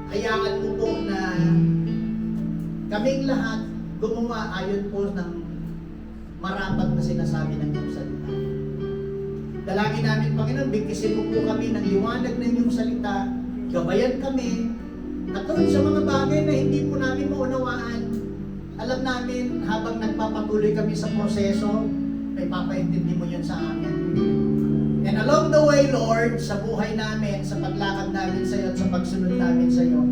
hayaan mo po na kaming lahat gumawa ayon po ng marapat na sinasabi ng iyong salita. Dalangin namin, Panginoon, bigkisin mo po kami ng liwanag ng iyong salita, gabayan kami, katulad sa mga bagay na hindi po namin maunawaan. Alam namin, habang nagpapatuloy kami sa proseso, may papaintindi mo yun sa amin. And along the way, Lord, sa buhay namin, sa paglakad namin sa iyo at sa pagsunod namin sa iyo,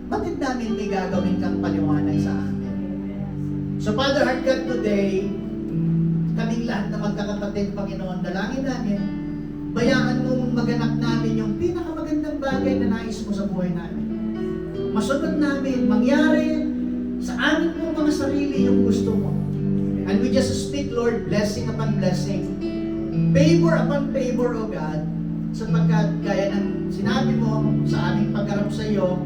batid namin may gagawin kang paliwanag sa amin. So Father Heart God, today, kaming lahat na magkakapatid, Panginoon, dalangin namin, bayaan mong maganap namin yung pinakamagandang bagay na nais mo sa buhay namin. Masunod namin, mangyari sa amin pong mga sarili yung gusto mo. And we just speak, Lord, blessing upon blessing, favor upon favor, O God, sapagkat gaya ng sinabi mo sa aming pagharap sa iyo,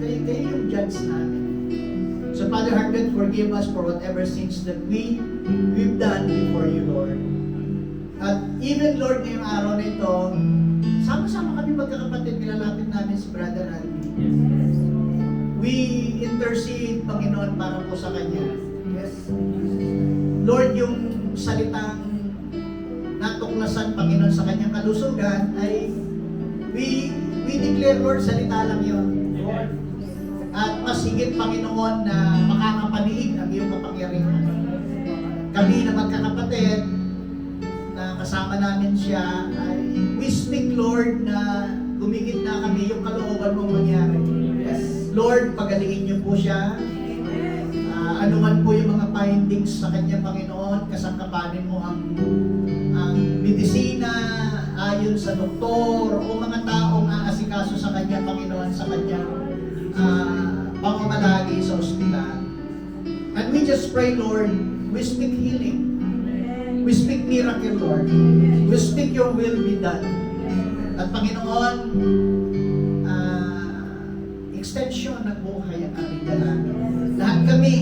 kayo yung judge namin. So Father Heart God, forgive us for whatever sins that we've done before you, Lord. At even, Lord, ngayong araw na ito, sama-sama kami magkakapatid, nilalapit namin si Brother Andy. We intercede, Panginoon, para po sa kanya. Yes. Lord, yung salitang natuklasan, Panginoon, sa kanyang kalusugan ay we declare, Lord, salita lang yun. Lord. At mas higit, Panginoon, na makakapaniig ang iyong kapangyarihan. Kami na magkakapatid, na kasama namin siya, ay we speak, Lord, na gumigit na kami yung kalooban mong mangyari. Yes. Lord, pagalingin niyo po siya. Anuman po yung mga findings sa kanya, Panginoon, kasangkapanin mo ang medisina ayon sa doktor o mga taong aasikaso sa kanya, Panginoon, sa kanya pamamalagi sa ospital. And we just pray, Lord, we speak healing. We speak miracle, Lord. We speak your will be done. At Panginoon, extension ng buhay ang aming dalangin. Lahat kami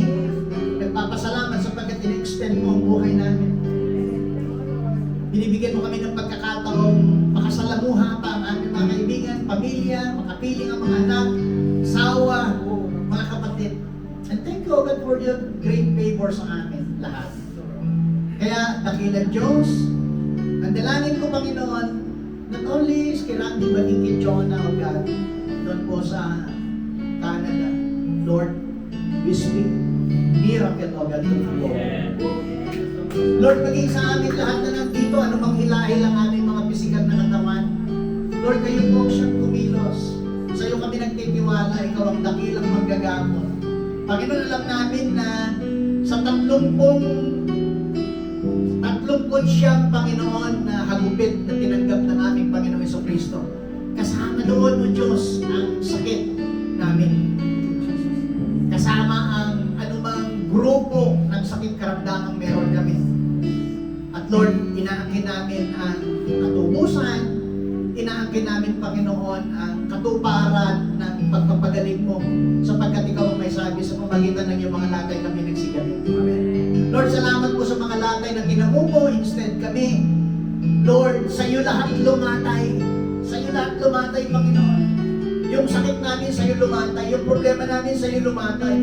nagpapasalamat sapagkat in-extend mo ang buhay namin. Binibigyan mo kami ng pagkakataong makasalamuha pa ang aming mga kaibigan, pamilya, makapiling ang mga anak, asawa, mga kapatid. And thank you, God, for your great favor sa amin lahat. Kaya, dakilang Diyos, ang dalangin ko, Panginoon, not only is kay Randy, but kay Jonah, O God, doon po sa Canada. Lord, we speak miracle, O God, to the Lord. Lord, maging sa amin lahat na nandito, anumang hilahin lang aming mga pisikal na katawan. Lord, kayo po siyang kumilos. Sa iyo kami nagtitiwala, ikaw ang dakilang manggagamot. Panginoon, alam namin na sa 30 siyang Panginoon na hagupit na tinanggap ng aming Panginoong Jesucristo. Kasama doon, O Diyos, ang sakit namin. Kasama ang anumang grupo ng sakit karamdamang meron kami. At Lord, inaangkin namin ang katubusan, inaangkin namin, Panginoon, ang katuparan ng pagpapagaling mo sapagkat ikaw ang may sabi sa pamagitan ng iyong mga latay kami nagsigaling. Amen. Lord, salamat po sa mga latay na ginawa mo, instead kami. Lord, sa iyo lahat lumatay. Sa iyo lahat lumatay, Panginoon. Yung sakit namin sa iyo lumatay, yung problema namin sa iyo lumatay.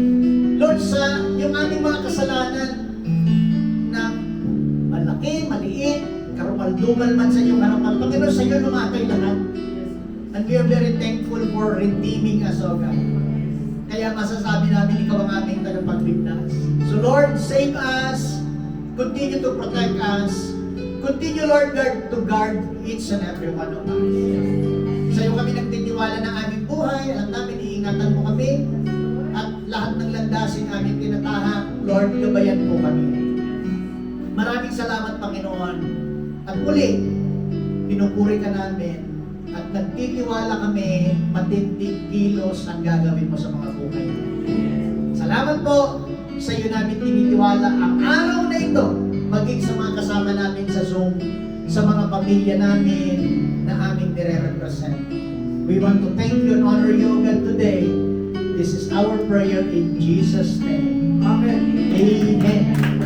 Lord, sa yung aming mga kasalanan na malaki, maliit, karumal-dumal man sa iyong harapan, Panginoon, sa iyo lumatay lahat. And we are very thankful for redeeming us, O God. Kaya masasabi namin, ikaw ang aming tagapagligtas. So Lord, save us, continue to protect us, continue, Lord God, to guard each and every one of us. Sa iyo kami nagtitiwala ng aming buhay, alam namin, iingatan mo kami, at lahat ng landasin aming tinatahak, Lord, gabayan mo kami. Maraming salamat, Panginoon. At muli, pinupuri ka namin, at nagtitiwala kami, matinding kilos ang gagawin mo sa mga buhay. Salamat po, sa iyo namin tinitiwala ang araw na ito, maging sa mga kasama namin sa Zoom, sa mga pamilya namin na aming nire-represent. We want to thank you and honor you, God, today. This is our prayer in Jesus' name. Amen. Amen.